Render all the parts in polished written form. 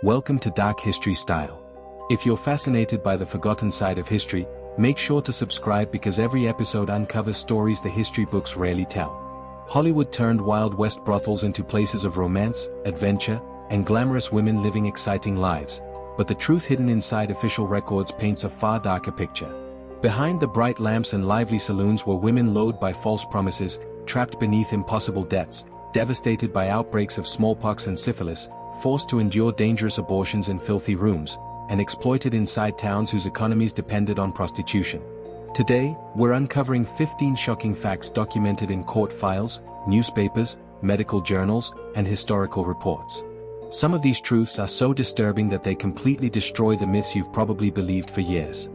Welcome to Dark History Style. If you're fascinated by the forgotten side of history, make sure to subscribe because every episode uncovers stories the history books rarely tell. Hollywood turned Wild West brothels into places of romance, adventure, and glamorous women living exciting lives, but the truth hidden inside official records paints a far darker picture. Behind the bright lamps and lively saloons were women lured by false promises, trapped beneath impossible debts, devastated by outbreaks of smallpox and syphilis, forced to endure dangerous abortions in filthy rooms, and exploited inside towns whose economies depended on prostitution. Today, we're uncovering 15 shocking facts documented in court files, newspapers, medical journals, and historical reports. Some of these truths are so disturbing that they completely destroy the myths you've probably believed for years.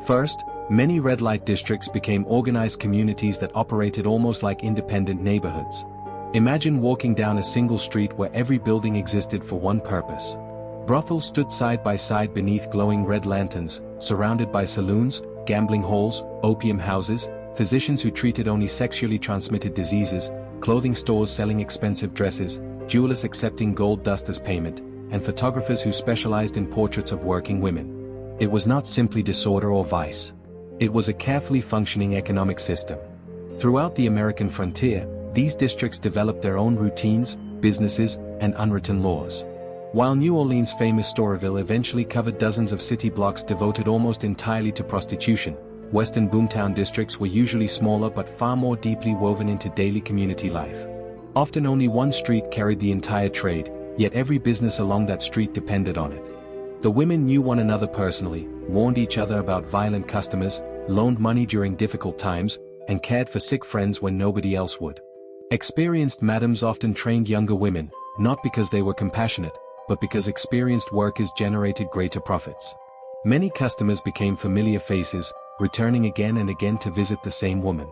First, many red light districts became organized communities that operated almost like independent neighborhoods. Imagine walking down a single street where every building existed for one purpose. Brothels stood side by side beneath glowing red lanterns, surrounded by saloons, gambling halls, opium houses, physicians who treated only sexually transmitted diseases, clothing stores selling expensive dresses, jewelers accepting gold dust as payment, and photographers who specialized in portraits of working women. It was not simply disorder or vice. It was a carefully functioning economic system. Throughout the American frontier, these districts developed their own routines, businesses, and unwritten laws. While New Orleans' famous Storyville eventually covered dozens of city blocks devoted almost entirely to prostitution, western boomtown districts were usually smaller but far more deeply woven into daily community life. Often only one street carried the entire trade, yet every business along that street depended on it. The women knew one another personally, warned each other about violent customers, loaned money during difficult times, and cared for sick friends when nobody else would. Experienced madams often trained younger women, not because they were compassionate, but because experienced workers generated greater profits. Many customers became familiar faces, returning again and again to visit the same woman.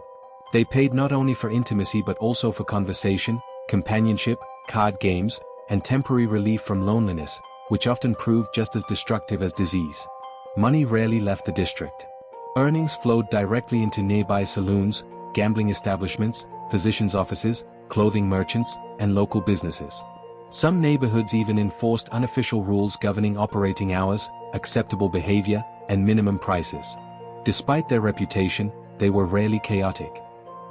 They paid not only for intimacy but also for conversation, companionship, card games, and temporary relief from loneliness, which often proved just as destructive as disease. Money rarely left the district. Earnings flowed directly into nearby saloons, gambling establishments, physicians' offices, clothing merchants, and local businesses. Some neighborhoods even enforced unofficial rules governing operating hours, acceptable behavior, and minimum prices. Despite their reputation, they were rarely chaotic.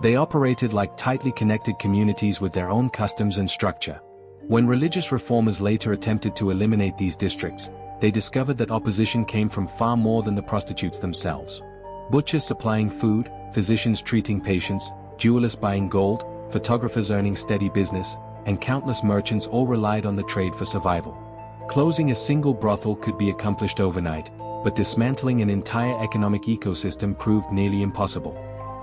They operated like tightly connected communities with their own customs and structure. When religious reformers later attempted to eliminate these districts, they discovered that opposition came from far more than the prostitutes themselves. Butchers supplying food, physicians treating patients, jewelers buying gold, photographers earning steady business, and countless merchants all relied on the trade for survival. Closing a single brothel could be accomplished overnight, but dismantling an entire economic ecosystem proved nearly impossible.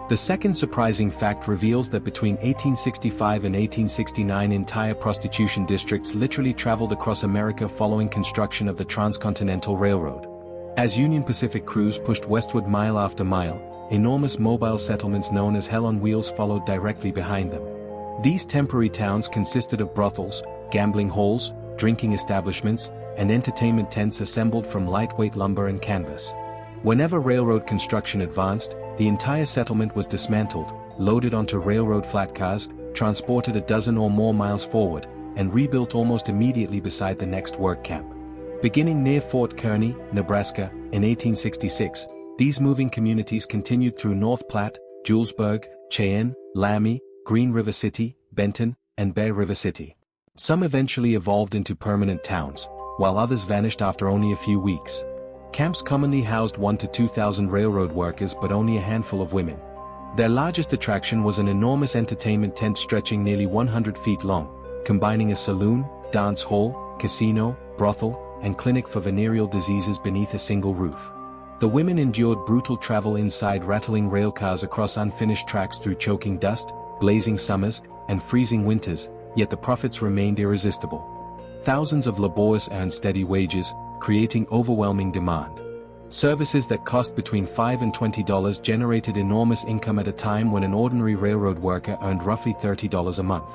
The second surprising fact reveals that between 1865 and 1869 entire prostitution districts literally traveled across America following construction of the Transcontinental Railroad. As Union Pacific crews pushed westward mile after mile, enormous mobile settlements known as Hell on Wheels followed directly behind them. These temporary towns consisted of brothels, gambling halls, drinking establishments, and entertainment tents assembled from lightweight lumber and canvas. Whenever railroad construction advanced, the entire settlement was dismantled, loaded onto railroad flat cars, transported a dozen or more miles forward, and rebuilt almost immediately beside the next work camp. Beginning near Fort Kearny, Nebraska, in 1866, these moving communities continued through North Platte, Julesburg, Cheyenne, Laramie, Green River City, Benton, and Bear River City. Some eventually evolved into permanent towns, while others vanished after only a few weeks. Camps commonly housed 1,000 to 2,000 railroad workers but only a handful of women. Their largest attraction was an enormous entertainment tent stretching nearly 100 feet long, combining a saloon, dance hall, casino, brothel, and clinic for venereal diseases beneath a single roof. The women endured brutal travel inside rattling rail cars across unfinished tracks through choking dust, blazing summers, and freezing winters, yet the profits remained irresistible. Thousands of laborers earned steady wages, creating overwhelming demand. Services that cost between $5 and $20 generated enormous income at a time when an ordinary railroad worker earned roughly $30 a month.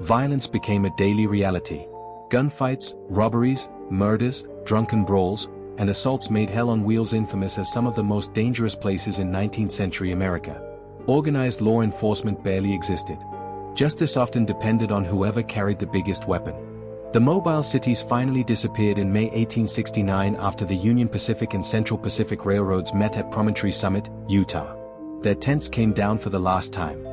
Violence became a daily reality. Gunfights, robberies, murders, drunken brawls, and assaults made Hell on Wheels infamous as some of the most dangerous places in 19th century America. Organized law enforcement barely existed. Justice often depended on whoever carried the biggest weapon. The mobile cities finally disappeared in May 1869 after the Union Pacific and Central Pacific Railroads met at Promontory Summit, Utah. Their tents came down for the last time.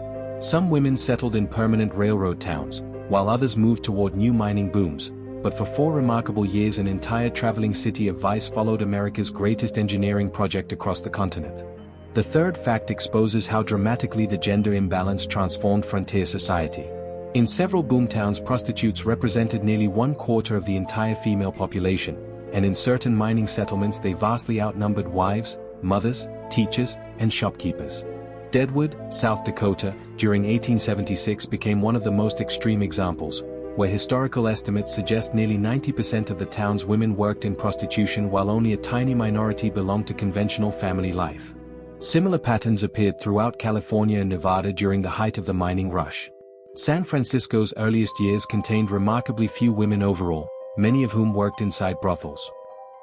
Some women settled in permanent railroad towns, while others moved toward new mining booms, but for 4 remarkable years an entire traveling city of vice followed America's greatest engineering project across the continent. The third fact exposes how dramatically the gender imbalance transformed frontier society. In several boomtowns, prostitutes represented nearly 1/4 of the entire female population, and in certain mining settlements they vastly outnumbered wives, mothers, teachers, and shopkeepers. Deadwood, South Dakota, during 1876 became one of the most extreme examples, where historical estimates suggest nearly 90% of the town's women worked in prostitution while only a tiny minority belonged to conventional family life. Similar patterns appeared throughout California and Nevada during the height of the mining rush. San Francisco's earliest years contained remarkably few women overall, many of whom worked inside brothels.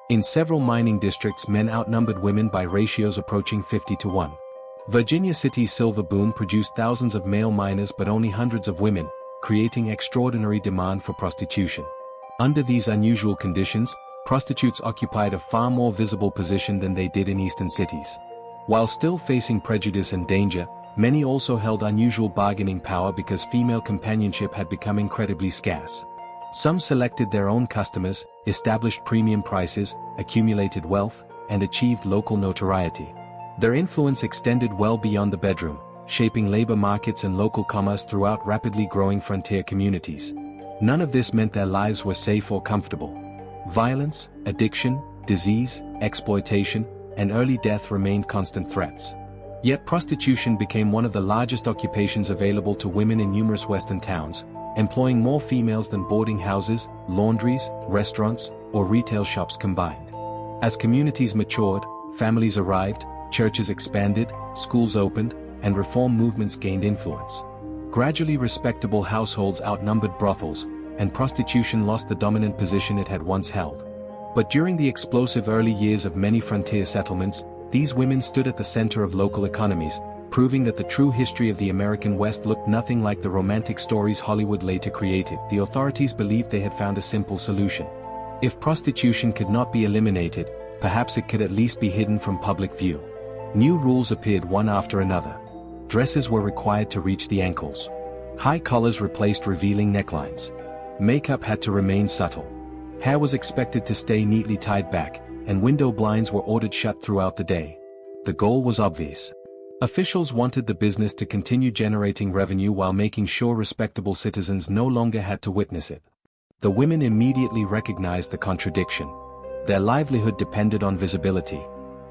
In several mining districts, men outnumbered women by ratios approaching 50-1. Virginia City's silver boom produced thousands of male miners but only hundreds of women, creating extraordinary demand for prostitution. Under these unusual conditions, prostitutes occupied a far more visible position than they did in eastern cities. While still facing prejudice and danger, many also held unusual bargaining power because female companionship had become incredibly scarce. Some selected their own customers, established premium prices, accumulated wealth, and achieved local notoriety. Their influence extended well beyond the bedroom, shaping labor markets and local commerce throughout rapidly growing frontier communities. None of this meant their lives were safe or comfortable. Violence, addiction, disease, exploitation, and early death remained constant threats. Yet prostitution became one of the largest occupations available to women in numerous western towns, employing more females than boarding houses, laundries, restaurants, or retail shops combined. As communities matured, families arrived, churches expanded, schools opened, and reform movements gained influence. Gradually respectable households outnumbered brothels, and prostitution lost the dominant position it had once held. But during the explosive early years of many frontier settlements, these women stood at the center of local economies, proving that the true history of the American West looked nothing like the romantic stories Hollywood later created. The authorities believed they had found a simple solution. If prostitution could not be eliminated, perhaps it could at least be hidden from public view. New rules appeared one after another. Dresses were required to reach the ankles. High collars replaced revealing necklines. Makeup had to remain subtle. Hair was expected to stay neatly tied back, and window blinds were ordered shut throughout the day. The goal was obvious. Officials wanted the business to continue generating revenue while making sure respectable citizens no longer had to witness it. The women immediately recognized the contradiction. Their livelihood depended on visibility.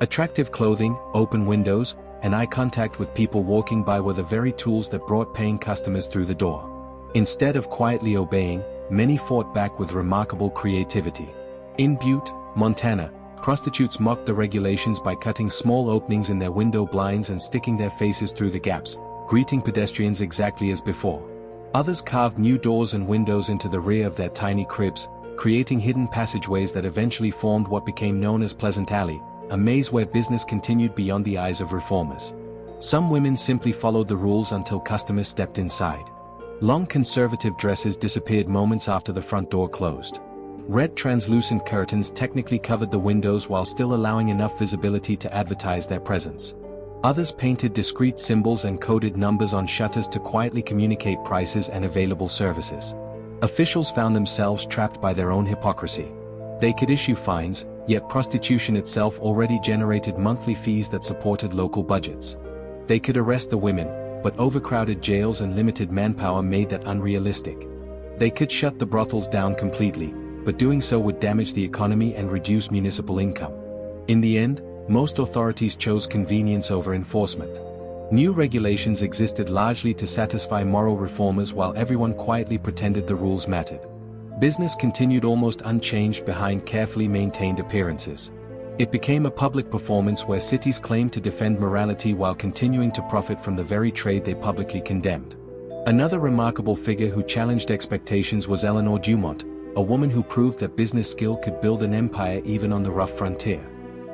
Attractive clothing, open windows, and eye contact with people walking by were the very tools that brought paying customers through the door. Instead of quietly obeying, many fought back with remarkable creativity. In Butte, Montana, prostitutes mocked the regulations by cutting small openings in their window blinds and sticking their faces through the gaps, greeting pedestrians exactly as before. Others carved new doors and windows into the rear of their tiny cribs, creating hidden passageways that eventually formed what became known as Pleasant Alley, a maze where business continued beyond the eyes of reformers. Some women simply followed the rules until customers stepped inside. Long conservative dresses disappeared moments after the front door closed. Red translucent curtains technically covered the windows while still allowing enough visibility to advertise their presence. Others painted discrete symbols and coded numbers on shutters to quietly communicate prices and available services. Officials found themselves trapped by their own hypocrisy. They could issue fines, yet prostitution itself already generated monthly fees that supported local budgets. They could arrest the women, but overcrowded jails and limited manpower made that unrealistic. They could shut the brothels down completely, but doing so would damage the economy and reduce municipal income. In the end, most authorities chose convenience over enforcement. New regulations existed largely to satisfy moral reformers while everyone quietly pretended the rules mattered. Business continued almost unchanged behind carefully maintained appearances. It became a public performance where cities claimed to defend morality while continuing to profit from the very trade they publicly condemned. Another remarkable figure who challenged expectations was Eleanor Dumont, a woman who proved that business skill could build an empire even on the rough frontier.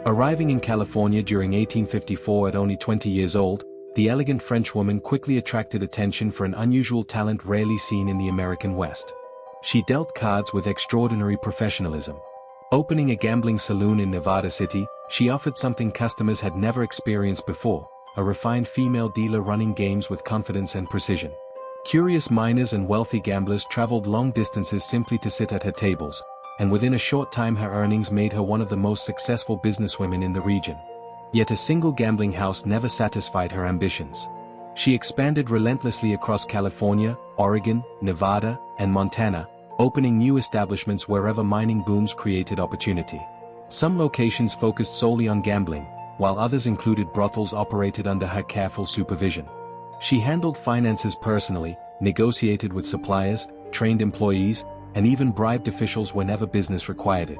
Arriving in California during 1854 at only 20 years old, the elegant Frenchwoman quickly attracted attention for an unusual talent rarely seen in the American West. She dealt cards with extraordinary professionalism. Opening a gambling saloon in Nevada City, she offered something customers had never experienced before, a refined female dealer running games with confidence and precision. Curious miners and wealthy gamblers traveled long distances simply to sit at her tables, and within a short time her earnings made her one of the most successful businesswomen in the region. Yet a single gambling house never satisfied her ambitions. She expanded relentlessly across California, Oregon, Nevada, and Montana, opening new establishments wherever mining booms created opportunity. Some locations focused solely on gambling, while others included brothels operated under her careful supervision. She handled finances personally, negotiated with suppliers, trained employees, and even bribed officials whenever business required it.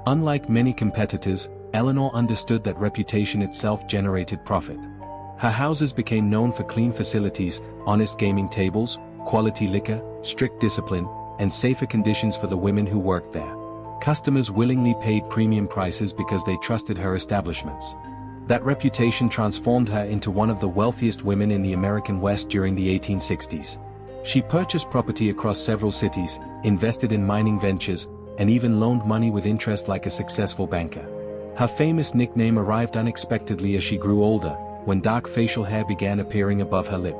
Unlike many competitors, Eleanor understood that reputation itself generated profit. Her houses became known for clean facilities, honest gaming tables, quality liquor, strict discipline, and safer conditions for the women who worked there. Customers willingly paid premium prices because they trusted her establishments. That reputation transformed her into one of the wealthiest women in the American West during the 1860s. She purchased property across several cities, invested in mining ventures, and even loaned money with interest like a successful banker. Her famous nickname arrived unexpectedly as she grew older, when dark facial hair began appearing above her lip.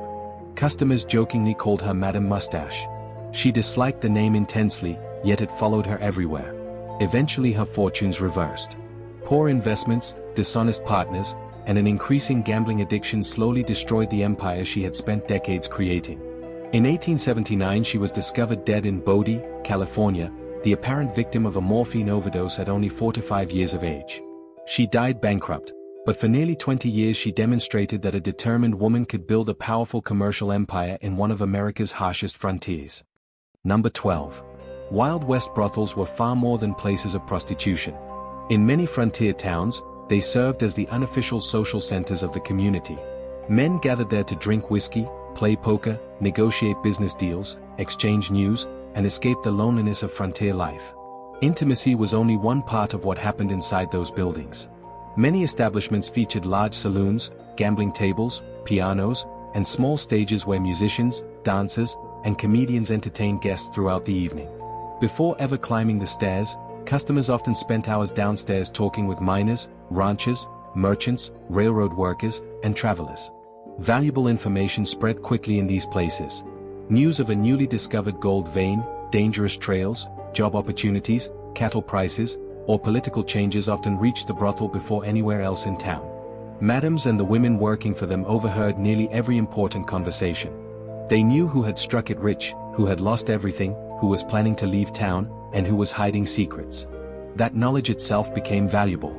Customers jokingly called her Madame Mustache. She disliked the name intensely, yet it followed her everywhere. Eventually her fortunes reversed. Poor investments, dishonest partners, and an increasing gambling addiction slowly destroyed the empire she had spent decades creating. In 1879 she was discovered dead in Bodie, California, the apparent victim of a morphine overdose at only 4 to 5 years of age. She died bankrupt, but for nearly 20 years she demonstrated that a determined woman could build a powerful commercial empire in one of America's harshest frontiers. Number 12. Wild West brothels were far more than places of prostitution. In many frontier towns, they served as the unofficial social centers of the community. Men gathered there to drink whiskey, play poker, negotiate business deals, exchange news, and escape the loneliness of frontier life. Intimacy was only one part of what happened inside those buildings. Many establishments featured large saloons, gambling tables, pianos, and small stages where musicians, dancers, and comedians entertained guests throughout the evening. Before ever climbing the stairs, customers often spent hours downstairs talking with miners, ranchers, merchants, railroad workers, and travelers. Valuable information spread quickly in these places. News of a newly discovered gold vein, dangerous trails, job opportunities, cattle prices, or political changes often reached the brothel before anywhere else in town. Madams and the women working for them overheard nearly every important conversation. They knew who had struck it rich, who had lost everything, who was planning to leave town, and who was hiding secrets. That knowledge itself became valuable.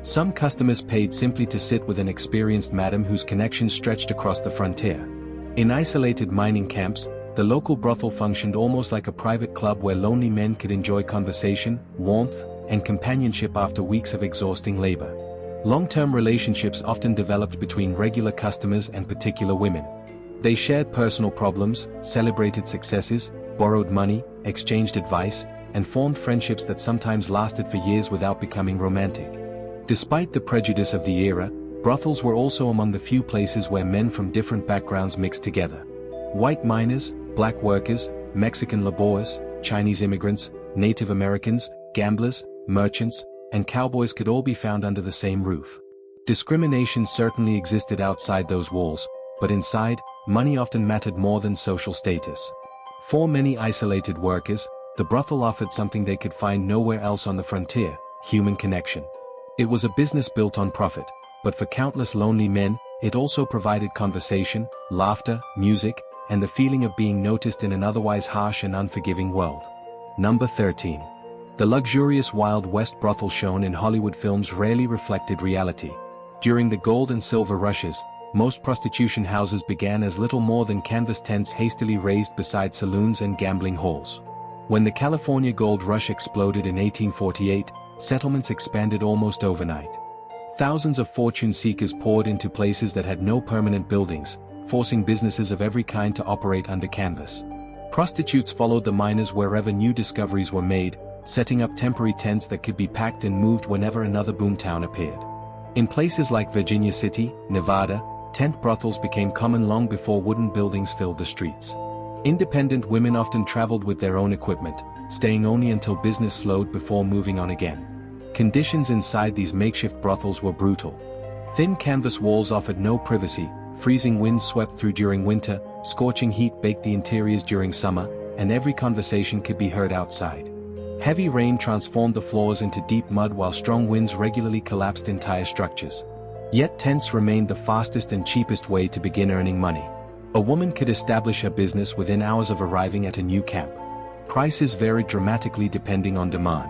Some customers paid simply to sit with an experienced madam whose connections stretched across the frontier. In isolated mining camps, the local brothel functioned almost like a private club where lonely men could enjoy conversation, warmth, and companionship after weeks of exhausting labor. Long-term relationships often developed between regular customers and particular women. They shared personal problems, celebrated successes, borrowed money, exchanged advice, and formed friendships that sometimes lasted for years without becoming romantic. Despite the prejudice of the era, brothels were also among the few places where men from different backgrounds mixed together. White miners, black workers, Mexican laborers, Chinese immigrants, Native Americans, gamblers, merchants, and cowboys could all be found under the same roof. Discrimination certainly existed outside those walls, but inside, money often mattered more than social status. For many isolated workers, the brothel offered something they could find nowhere else on the frontier: human connection. It was a business built on profit, but for countless lonely men, it also provided conversation, laughter, music, and the feeling of being noticed in an otherwise harsh and unforgiving world. Number 13. The luxurious Wild West brothel shown in Hollywood films rarely reflected reality. During the gold and silver rushes, most prostitution houses began as little more than canvas tents hastily raised beside saloons and gambling halls. When the California gold rush exploded in 1848, settlements expanded almost overnight. Thousands of fortune seekers poured into places that had no permanent buildings, forcing businesses of every kind to operate under canvas. Prostitutes followed the miners wherever new discoveries were made, setting up temporary tents that could be packed and moved whenever another boomtown appeared. In places like Virginia City, Nevada, tent brothels became common long before wooden buildings filled the streets. Independent women often traveled with their own equipment, staying only until business slowed before moving on again. Conditions inside these makeshift brothels were brutal. Thin canvas walls offered no privacy, freezing winds swept through during winter, scorching heat baked the interiors during summer, and every conversation could be heard outside. Heavy rain transformed the floors into deep mud while strong winds regularly collapsed entire structures. Yet tents remained the fastest and cheapest way to begin earning money. A woman could establish her business within hours of arriving at a new camp. Prices varied dramatically depending on demand.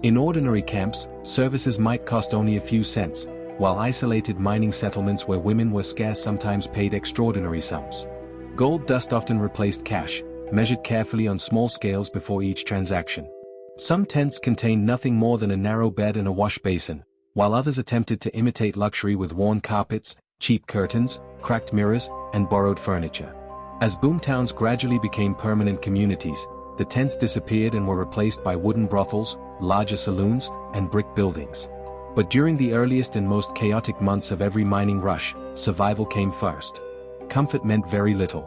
In ordinary camps, services might cost only a few cents, while isolated mining settlements where women were scarce sometimes paid extraordinary sums. Gold dust often replaced cash, measured carefully on small scales before each transaction. Some tents contained nothing more than a narrow bed and a wash basin, while others attempted to imitate luxury with worn carpets, cheap curtains, cracked mirrors, and borrowed furniture. As boomtowns gradually became permanent communities, the tents disappeared and were replaced by wooden brothels, larger saloons, and brick buildings. But during the earliest and most chaotic months of every mining rush, survival came first. Comfort meant very little.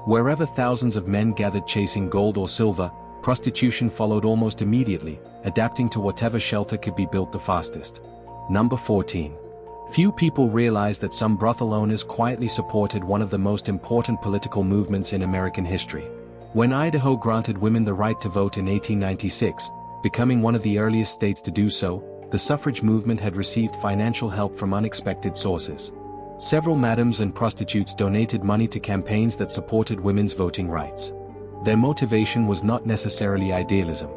Wherever thousands of men gathered chasing gold or silver, prostitution followed almost immediately, adapting to whatever shelter could be built the fastest. Number 14. Few people realize that some brothel owners quietly supported one of the most important political movements in American history. When Idaho granted women the right to vote in 1896, becoming one of the earliest states to do so, the suffrage movement had received financial help from unexpected sources. Several madams and prostitutes donated money to campaigns that supported women's voting rights. Their motivation was not necessarily idealism.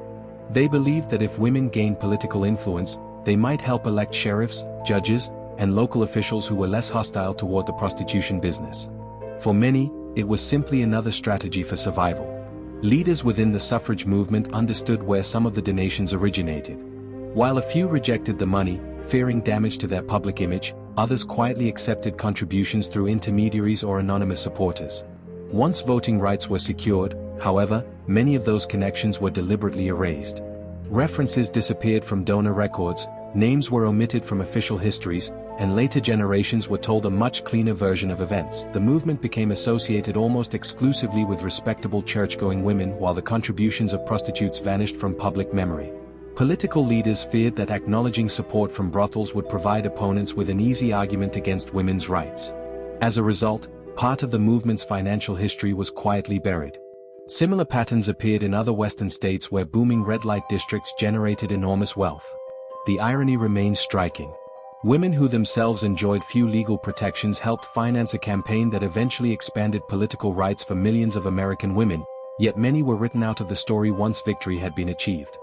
They believed that if women gained political influence, they might help elect sheriffs, judges, and local officials who were less hostile toward the prostitution business. For many, it was simply another strategy for survival. Leaders within the suffrage movement understood where some of the donations originated. While a few rejected the money, fearing damage to their public image, others quietly accepted contributions through intermediaries or anonymous supporters. Once voting rights were secured, however, many of those connections were deliberately erased. References disappeared from donor records, names were omitted from official histories, and later generations were told a much cleaner version of events. The movement became associated almost exclusively with respectable church-going women while the contributions of prostitutes vanished from public memory. Political leaders feared that acknowledging support from brothels would provide opponents with an easy argument against women's rights. As a result, part of the movement's financial history was quietly buried. Similar patterns appeared in other western states where booming red light districts generated enormous wealth. The irony remains striking. Women who themselves enjoyed few legal protections helped finance a campaign that eventually expanded political rights for millions of American women, yet many were written out of the story once victory had been achieved.